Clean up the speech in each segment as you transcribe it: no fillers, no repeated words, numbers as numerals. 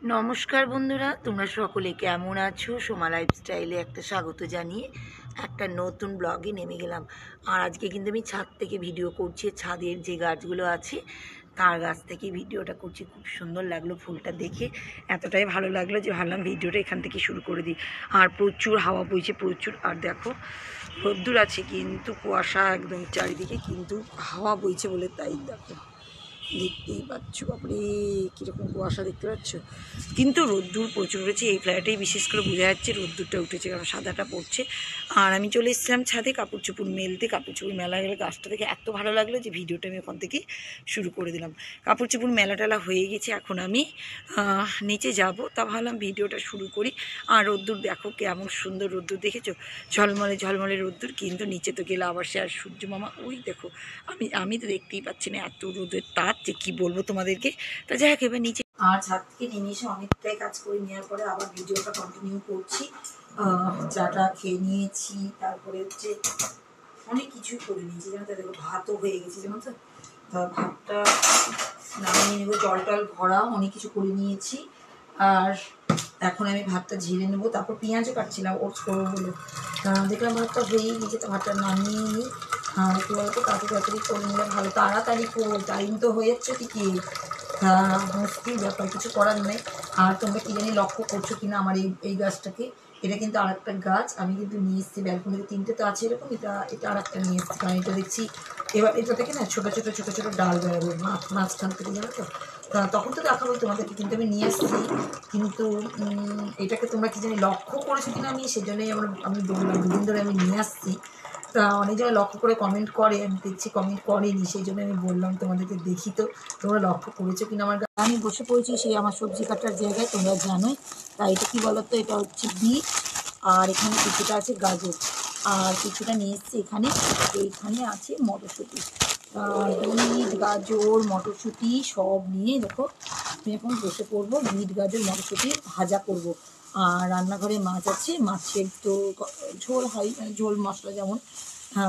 নমস্কার বন্ধুরা, তোমরা সকলে কেমন আছো? সোমা লাইফস্টাইলে একটা স্বাগত জানিয়ে একটা নতুন ব্লগে নেমে গেলাম। আর আজকে কিন্তু আমি ছাদ থেকে ভিডিও করছি। ছাদের যে গাছগুলো আছে তার গাছ থেকে ভিডিওটা করছি। খুব সুন্দর লাগলো ফুলটা দেখে, এতটাই ভালো লাগলো যে ভাবলাম ভিডিওটা এখান থেকে শুরু করে দিই। আর প্রচুর হাওয়া বইছে, প্রচুর। আর দেখো রোদ্দুর আছে কিন্তু কুয়াশা একদম চারিদিকে, কিন্তু হাওয়া বইছে বলে তাই দেখো দেখতেই পাচ্ছ। বাপরে কীরকম কুয়াশা দেখতে পাচ্ছ, কিন্তু রোদ্দুর প্রচুর উঠেছে। এই ফ্ল্যাটেই বিশেষ করে বোঝা যাচ্ছে রোদ্দুরটা উঠেছে, কারণ সাদাটা পড়ছে। আর আমি চলে এসেছিলাম ছাদে কাপড় চোপড় মেলতে। কাপড় চোপড় মেলা গেলে গাছটা দেখে এত ভালো লাগলো যে ভিডিওটা আমি ওখান থেকে শুরু করে দিলাম। কাপড় চোপড় মেলা টেলা হয়ে গেছে, এখন আমি নিচে যাব। তা ভাবলাম ভিডিওটা শুরু করি। আর রোদ্দুর দেখো কেমন সুন্দর রোদ্দুর, দেখেছো? ঝলমলে ঝলমলে রোদ্দুর। কিন্তু নিচে তো গেলে আবার সে আর সূর্য মামা ওই দেখো। আমি তো দেখতেই পাচ্ছি না, এত রোদের তাপ যে কী বলবো তোমাদেরকে। তা যাই হোক, এবার নিচে আর ছাদ থেকে নেমে এসে অনেকটাই কাজ করে নেওয়ার পরে আবার ভিডিওটা কন্টিনিউ করছি। চাটা খেয়ে নিয়েছি, তারপরে হচ্ছে অনেক কিছুই করে নিয়েছি জানো তো। দেখো ভাতও হয়ে গেছে জানো তো। ভাতটা নামিয়ে নেবো, জল টল ভরা অনেক কিছু করে নিয়েছি। আর এখন আমি ভাতটা ঝেড়ে নেবো, তারপর পেঁয়াজও কাটছিলাম ওটস করবো বলে। দেখলাম ভাতটা হয়েই গেছে, তো ভাতটা নামিয়ে নিই। একটু বলতো তাড়াতাড়ি করে নিলে ভালো, তাড়াতাড়ি টাইম তো হয়ে যাচ্ছে ঠিকই। মুশকিল ব্যাপার, কিছু করার নেই। আর তোমরা কি জানি লক্ষ্য করছো কিনা আমার এই গাছটাকে। এটা কিন্তু আর একটা গাছ আমি কিন্তু নিয়ে এসেছি ব্যালকনিতে, তিনটে তো আছে এরকম। এটা আর একটা নিয়ে এসেছি, কারণ এটা দেখছি এবার এটা থেকে না ছোটো ছোটো ছোটো ছোটো ডাল বেরোবে মাঝখান থেকে, জানো তো। তখন তো দেখাবো তোমাদেরকে, কিন্তু আমি নিয়ে এসেছি। কিন্তু এটাকে তোমরা কি জানি লক্ষ্য করেছো কিনা, আমি সেজন্যই আমি বললাম দুদিন ধরে আমি নিয়ে আসছি। তা অনেক জায়গায় লক্ষ্য করে কমেন্ট করে, আমি দেখছি কমেন্ট করেনি, সেই জন্য আমি বললাম তোমাদেরকে। দেখি তো তোমরা লক্ষ্য করেছো কিনা। আমি বসে পড়েছি সেই আমার সবজি কাটার জায়গায়, তোমরা জানোই। তাই এটা কী বলো তো, এটা হচ্ছে বিট। আর এখানে কিছুটা আছে গাজর, আর কিছুটা নিয়ে এসছি এখানে। এইখানে আছে মটরশুঁটি। বিট গাজর মটরশুঁটি সব নিয়ে দেখো আমি এখন বসে পড়বো। বিট গাজর মটরশুঁটি ভাজা করব। আর রান্নাঘরে মাছ আছে, মাছের তো ঝোল হয়, ঝোল মশলা যেমন।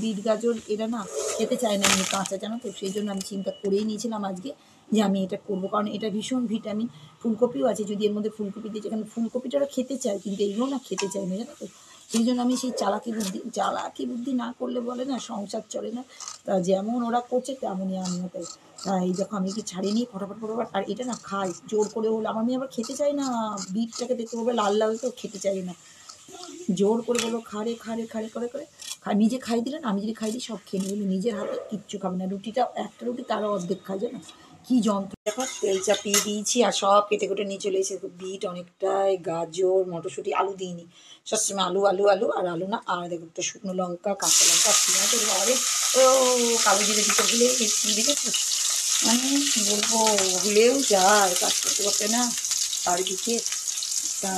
বিট গাজর এরা না খেতে চায় না এমনি কাঁচা, জানো তো। সেই জন্য আমি চিন্তা করেই নিয়েছিলাম আজকে যে আমি এটা করবো, কারণ এটা ভীষণ ভিটামিন। ফুলকপিও আছে, যদি এর মধ্যে ফুলকপি দিয়েছে, কারণ ফুলকপিটা ওরা খেতে চায়, কিন্তু এইগুলো না খেতে চায় না, জানো তো। সেই জন্য আমি সেই চালাকি বুদ্ধি না করলে বলে না সংসার চলে না। তা যেমন ওরা করছে তেমনই আমিও তাই। তাই দেখো আমি কি ছাড়িয়ে নিই ফটাফট ফটাফট। আর এটা না খাই জোর করে হলে, আমার মেয়ে আবার খেতে চাই না। বিটটাকে দেখতে পাবে লাল লাল, তো খেতে চাই না। জোর করে বলো খারে খারে খারে করে করে নিজে খাই দিলে না, আমি যদি খাই দিই সব খেয়ে নেবে, নিজের হাতে কিচ্ছু খাবে না। রুটিটা একটা রুটি তারও অর্ধেক খাই, জানো কি যন্ত্র। দেখো তেল চাপিয়ে দিয়েছি আর সব কেটে কেটে নিয়ে চলে এসেছে। বিট অনেকটাই, গাজর মটরশুঁটি, আলু দিইনি। সবসময় আলু আলু আলু আর আলু না। আর দেখো একটা শুকনো লঙ্কা, কাঁচা লঙ্কা, পেঁয়াজ, আরে ও কালো জিরে দিতে ভুলে গেছি, দেখেছো? মানে কী বলবো, ভুলেও যায় কাজ করতে করতে না চারিদিকে। তা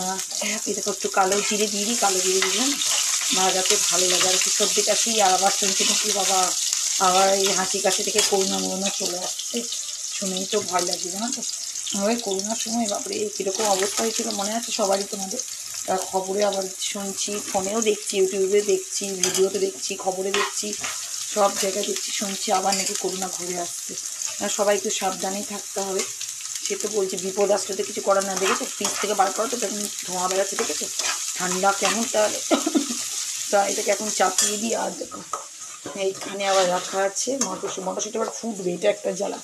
দেখো একটু কালো জিরে দিয়ে দিই, কালো জিরে দিলাম ভাজাতে ভালো লাগে। আর একটু সর্দি কাশি, আর আবার শুনছি নাকি বাবা আবার এই হাঁচি কাশি থেকে করোনা মরোনা চলে আসছে, শুনেই তো ভয় লাগছে, জানো তো। ওই করোনার সময় বাপরে কীরকম অবস্থা হয়েছিল মনে আছে সবারই তোমাদের। তা খবরে আবার শুনছি, ফোনেও দেখছি, ইউটিউবে দেখছি, ভিডিওতে দেখছি, খবরে দেখছি, সব জায়গায় দেখছি শুনছি আবার নাকি করোনা ঘুরে আসছে। সবাই একটু সাবধানেই থাকতে হবে। সে তো বলছে বিপদ আসলে তো কিছু করার না। দেখেছো ফ্রিজ থেকে বার করো তো তখন ধোঁয়া বেড়াচ্ছে, দেখেছো ঠান্ডা কেমন। তাহলে তা এটাকে এখন চাপিয়ে দিই। আর দেখো এইখানে আবার রাখা আছে মটরশুঁটি আবার ফুটবে, এটা একটা জ্বালা।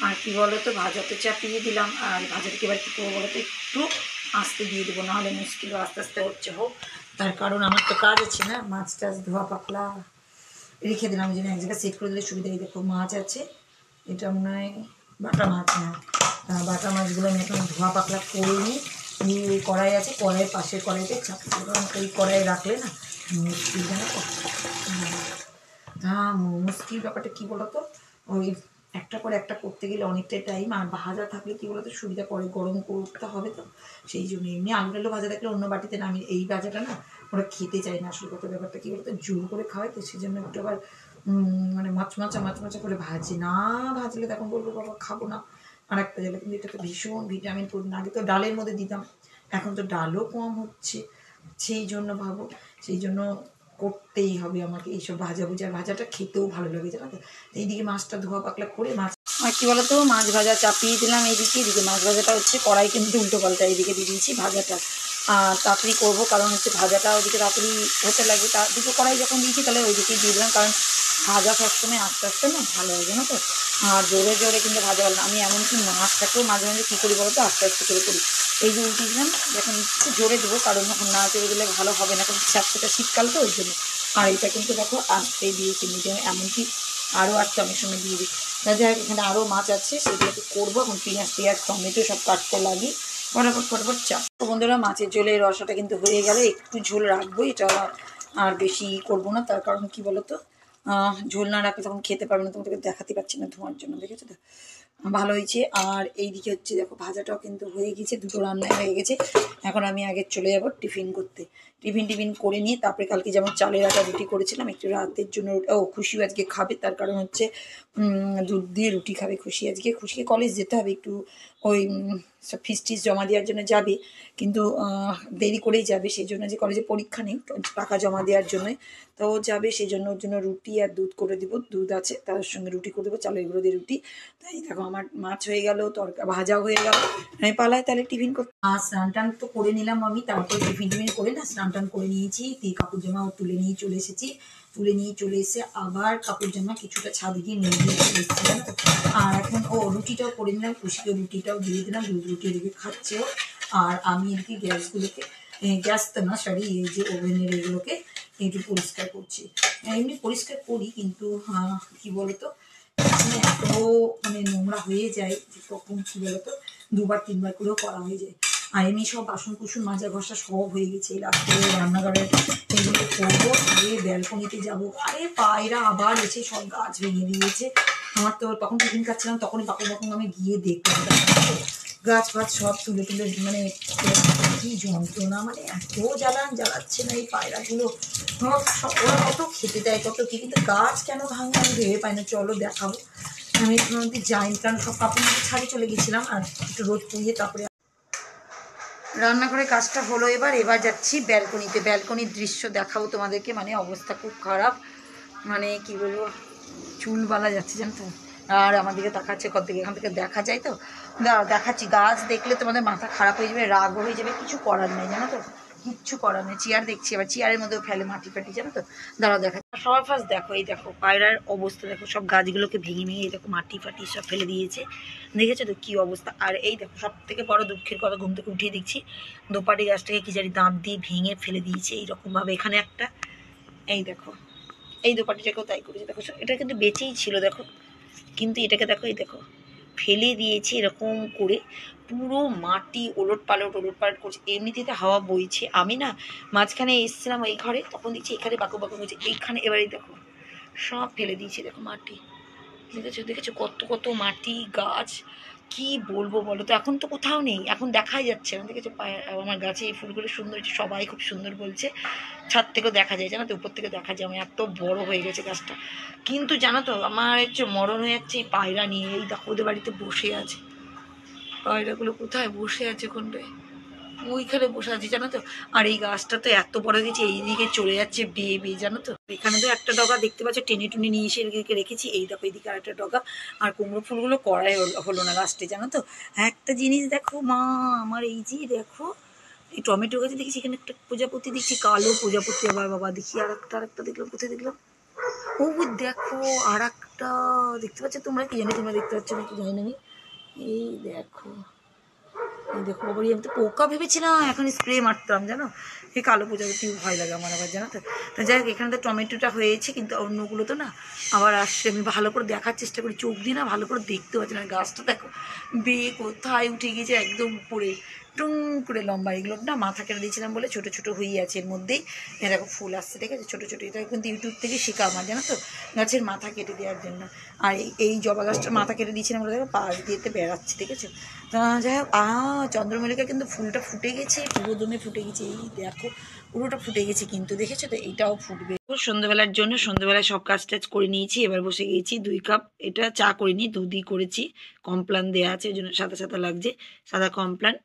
আর কি বলো তো, ভাজাতে চাপিয়ে দিলাম। আর ভাজাটাকে এবার কী করবো বলো তো, একটু আস্তে দিয়ে দেবো, নাহলে মুশকিল। আস্তে আস্তে হচ্ছে হোক, তার কারণ আমার তো কাজ আছে না। মাছ টাছ ধোয়া পাকলা রেখে দিলাম, যেন এক জায়গায় সেট করে দিলে সুবিধা। এই দেখো মাছ আছে, এটা মনে হয় বাটা মাছ। হ্যাঁ, বাটা মাছগুলো আমি এখন ধোয়া পাকলা করে নিই। ওই কড়াই আছে, কড়াইয়ের পাশের কড়াইতে চাপতে, কারণ ওই কড়াই রাখলে না মুশকিল, জানো তো। হ্যাঁ মুশকিল ব্যাপারটা কী বলো তো, ওই একটা করে একটা করতে গেলে অনেকটাই টাইম। আর ভাজা থাকলে কী বলো তো সুবিধা পড়ে, গরম করতে হবে তো। সেই জন্য এমনি আলু টালু ভাজা থাকলে অন্য বাটিতে নামিয়ে, এই ভাজাটা না ওরা খেতে চায় না। আসলে কত ব্যাপারটা কী বলো তো, জোর করে খাওয়াই তো, সেই জন্য একটু আবার মানে মাছ করে ভাজি না। ভাজলে তখন বলবো বাবা খাবো না। আর একটা জায়গায় কিন্তু এটা তো ভীষণ ভিটামিন প্রোটিন। আগে তো ডালের মধ্যে দিতাম, এখন তো ডালও কম হচ্ছে। সেই জন্য ভাবো, সেই জন্য করতেই হবে আমাকে এইসব ভাজা ভুজা। ভাজাটা খেতেও ভালো লাগে জানো তো। এইদিকে মাছটা ধোয়া পাকলা করে মাছ আর কী বলতো মাছ ভাজা চাপিয়ে দিলাম এইদিকে, এদিকে মাছ ভাজাটা হচ্ছে কড়াই কিন্তু উল্টো পাল্টা এইদিকে দিয়ে দিয়েছি ভাজাটা। আর তাড়াতাড়ি করবো কারণ হচ্ছে ভাজাটা ওইদিকে তাড়াতাড়ি হতে লাগবে। তার দুটো কড়াই যখন দিয়েছি তাহলে ওইদিকেই দিয়ে দিলাম, কারণ ভাজা সবসময় আস্তে আস্তে না ভালো হয় জানো তো। আর জোরে জোরে কিন্তু ভাজা ভালো না। আমি এমনকি মাছটাকেও মাঝে মাঝে কী করি বলো তো, আস্তে আস্তে করে করি। এই যে উল্টে দিলাম, যখন একটু জোরে দেবো কারণ এখন না জোরে দিলে ভালো হবে না, কারণ স্বাস্থ্যটা শীতকাল তো ওই জন্য। আর এটা কিন্তু দেখো আস্তে দিয়েছি মিডিয়ামে, এমনকি আরও একটা আমি সময় দিয়ে দিই। যাই হোক এখানে আরও মাছ আছে সেগুলোকে করবো। এখন পেঁয়াজ টমেটো সব কাটতে লাগি, ফটাফট চাপ। তো বন্ধুরা মাছের ঝোলের রসাটা কিন্তু হয়ে গেলে একটু ঝোল রাখবো, এটা আর বেশি করবো না। তার কারণ কি বলো তো, ঝোল না রাখলে তখন খেতে পারবে না, তোমাদেরকে দেখাতে পারছি না ধোঁয়ার জন্য, দেখেছো তো ভালো হয়েছে। আর এইদিকে হচ্ছে দেখো ভাজাটাও কিন্তু হয়ে গেছে, দুটো রান্নায় হয়ে গেছে। এখন আমি আগে চলে যাবো টিফিন করতে। টিফিন করে নিয়ে তারপরে কালকে যেমন চালের আটা রুটি করেছিলাম একটু রাতের জন্য। খুশিও আজকে খাবে, তার কারণ হচ্ছে দুধ দিয়ে রুটি খাবে খুশি আজকে। খুশিকে কলেজ যেতে হবে একটু, ওই সব ফিস জমা দেওয়ার জন্য যাবে, কিন্তু দেরি করেই যাবে, সেই জন্য যে কলেজে পরীক্ষা নেই টাকা জমা দেওয়ার জন্য, তো ও যাবে সেই জন্য ওর জন্য রুটি আর দুধ করে দেবো। দুধ আছে তার সঙ্গে রুটি করে দেবো, চালের গুঁড়ো দিয়ে রুটি। তাই দেখো আমার মাছ হয়ে গেল, ভাজাও হয়ে গেল। আমি পালাই তাহলে টিফিন করতে। আর স্নান টান তো করে নিলাম আমি, তারপরে টিফিন করে না স্নান টান করে নিয়েছি। কাপড় জামাও তুলে নিয়ে চলে এসেছি। চলে এসে আবার কাপড় জামা কিছুটা ছাদে গিয়ে নিয়ে দিয়ে চলে এসেছিলাম। আর এখন রুটিটাও করে নিলাম, খুশিকে রুটিটাও দিয়ে দিলাম, রুটি এদিকে খাচ্ছেও। আর আমি এদিকে গ্যাস তো না সরি, এই যে ওভেনের এগুলোকে একটু পরিষ্কার করছি। এমনি পরিষ্কার করি কিন্তু কি বলতো এত মানে নোংরা হয়ে যায় যে তখন কি বলতো 2-3 বার করেও করা হয়ে যায়। আর এমনি সব বাসন কুসুন মাজা ঘষা সব হয়ে গেছে। রাত্রে রান্নাঘরের এগুলো করবো, ব্যালকনিতে যাবো। আরে পায়রা আবার এসে সব গাছ ভেঙে দিয়েছে। আমার তো তখন টিফিন খাচ্ছিলাম, তখনই বাকুম আমি গিয়ে দেখলাম গাছ ফাছ সব তুলে মানে কি যন্ত্রণা, মানে এত জ্বালাচ্ছে না এই পায়রাগুলো। ওরা কত খেতে দেয় কত কি, কিন্তু গাছ কেন ভাঙে আমি ভেবে পাই না। চলো দেখাবো। আমি যাই, কারণ সব কাপড় ছাড়ি চলে গেছিলাম আর একটু রোদ পুড়িয়ে তারপরে রান্নাঘরের কাজটা হলো। এবার যাচ্ছি ব্যালকনিতে। ব্যালকনির দৃশ্য দেখাবো তোমাদেরকে, মানে অবস্থা খুব খারাপ, মানে কি বলবো চুলবালা যাচ্ছে জানো তো। আর আমার দিকে তাকাচ্ছে কত দিকে, এখান থেকে দেখা যায় তো দেখাচ্ছি। গাছ দেখলে তোমাদের মাথা খারাপ হয়ে যাবে, রাগ হয়ে যাবে, কিছু করার নেই জানো তো, কিচ্ছু করার নেই। চেয়ার দেখছি, আবার চেয়ারের মধ্যেও ফেলে মাটি ফাটি জানো তো। দাঁড়াও দেখা সবার ফার্স্ট দেখো, এই দেখো পায়রার অবস্থা দেখো, সব গাছগুলোকে ভেঙে এই দেখো মাটি ফাটি সব ফেলে দিয়েছে, দেখেছো তো কী অবস্থা। আর এই দেখো সব থেকে বড় দুঃখের কথা, ঘুম থেকে উঠিয়ে দেখছি দোপাটি গাছটাকে কি জানি দাঁত দিয়ে ভেঙে ফেলে দিয়েছে এইরকমভাবে। এখানে একটা এই দেখো এই দোপাটিটাকেও তাই করেছে দেখো, এটা কিন্তু বেঁচেই ছিল দেখো, কিন্তু এটাকে দেখো এই দেখো ফেলে দিয়েছে এরকম করে, পুরো মাটি ওলট পালট করছে। এমনিতে হাওয়া বইছে, আমি না মাঝখানে এসেছিলাম এই ঘরে, তখন দেখছি এখানে বাঁকু হয়েছে এইখানে, এবারে দেখো সব ফেলে দিয়েছে দেখো মাটি, দেখেছো কত মাটি গাছ, কি বলবো বলো তো। এখন তো কোথাও নেই, এখন দেখাই যাচ্ছে না, দেখেছো আমার গাছে এই ফুলগুলো সুন্দর হয়েছে, সবাই খুব সুন্দর বলছে। ছাদ থেকেও দেখা যায় জানো তো, উপর থেকে দেখা যায় আমার এত বড় হয়ে গেছে গাছটা। কিন্তু জানো তো আমার হচ্ছে মরণ হয়ে যাচ্ছে এই পায়রা নিয়ে। এই দেখো ওদের বাড়িতে বসে আছে পায়রাগুলো, কোথায় বসে আছে কোনটায়, ওইখানে বসে আছি জানো তো। আর এই গাছটা তো এত বড় হয়ে গেছে, এইদিকে চলে যাচ্ছে বেয়ে জানো তো। এখানে তো একটা ডগা দেখতে পাচ্ছ টেনে টুনে নিয়ে এসে এদিকে রেখেছি, এই দেখো এইদিকে আর একটা ডগা। আর কুমড়ো ফুলগুলো করাই হলো না গাছটা জানো তো। একটা জিনিস দেখো মা আমার, এই যে দেখো এই টমেটো গাছে দেখেছি এখানে একটা প্রজাপতি দেখছি, কালো প্রজাপতি। আবার বাবা দেখি আর একটা দেখলাম, কোথায় দেখলাম, ও দেখো আর একটা দেখতে পাচ্ছ তোমরা, কি জানি তোমরা দেখতে পাচ্ছ নাকি জানি না আমি। এই দেখো বাবারি, আমি তো পোকা ভেবেছিলাম, এখন স্প্রে মারতাম জানো। এই কালো প্রজাপতি ভয় লাগে আমার আবার জানো তো। যাই হোক এখানে তো টমেটোটা হয়েছে, কিন্তু অন্যগুলো তো না আবার আসছে। আমি ভালো করে দেখার চেষ্টা করি, চোখ দিয়ে না ভালো করে দেখতে পাচ্ছি না। গাছটা দেখো বেয়ে কোথায় উঠে গেছে একদম উপরে, টুং করে লম্বা। এগুলো না মাথা কেটে দিয়েছিলাম বলে ছোটো ছোটো হয়ে আছে, এর মধ্যেই দেখো ফুল আসছে, ঠিক আছে ছোটো ছোটো। এটা কিন্তু ইউটিউব থেকে শেখা আমার জানো তো, গাছের মাথা কেটে দেওয়ার জন্য। আর এই জবা গাছটার মাথা কেটে দিয়েছিলাম বলে দেখো পাশ দিয়েতে বেড়াচ্ছে, দেখেছো। যাই হোক চন্দ্রমল্লিকা কিন্তু ফুলটা ফুটে গেছে, পুরো দমে ফুটে গেছে, এই দেখো পুরোটা ফুটে গেছে কিন্তু, দেখেছো তো এইটাও ফুটবে। সন্ধ্যেবেলার জন্য সন্ধ্যেবেলায় সব কাজ টাজ করে নিয়েছি, এবার বসে গিয়েছি 2 কাপ, এটা চা করিনি, দুধই করেছি, কমপ্লান দেওয়া আছে ওই জন্য সাদা সাদা লাগছে, সাদা কমপ্লান।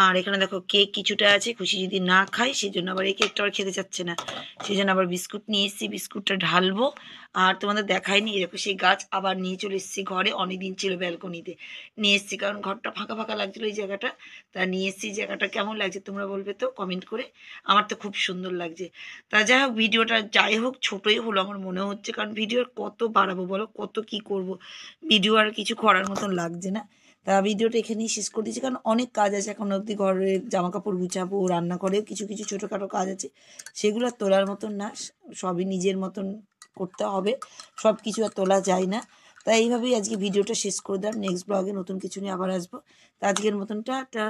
আর এখানে দেখো কেক কিছুটা আছে, খুশি যদি না খাই সেই জন্য আবার এই কেকটা আর খেতে চাচ্ছে না, সেই জন্য আবার বিস্কুট নিয়ে এসেছি, বিস্কুটটা ঢালবো। আর তোমাদের দেখাইনি, এরকম সেই গাছ আবার নিয়ে চলে এসেছি ঘরে, অনেকদিন ছিল ব্যালকনিতে নিয়ে এসেছি, কারণ ঘরটা ফাঁকা ফাঁকা লাগছিলো এই জায়গাটা, তা নিয়ে এসেছি। জায়গাটা কেমন লাগছে তোমরা বলবে তো কমেন্ট করে, আমার তো খুব সুন্দর লাগছে। তা যাই হোক, ভিডিওটা যাই হোক ছোটোই হলো আমার মনে হচ্ছে, কারণ ভিডিও কত বাড়াবো বলো, কত কি করব, ভিডিও আর কিছু করার মতন লাগছে না। তা ভিডিওটা এখানেই শেষ করে দিচ্ছি, কারণ অনেক কাজ আছে এখন অবধি, ঘরের জামা কাপড় গুছাবো, রান্নাঘরেও কিছু কিছু ছোটোখাটো কাজ আছে, সেগুলো আর তোলার মতন না, সবই নিজের মতন করতে হবে, সব কিছু আর তোলা যায় না। তাই এইভাবেই আজকে ভিডিওটা শেষ করে দিলাম, নেক্সট ব্লগে নতুন কিছু নিয়ে আবার আসবো। তা আজকের মতন টাটা।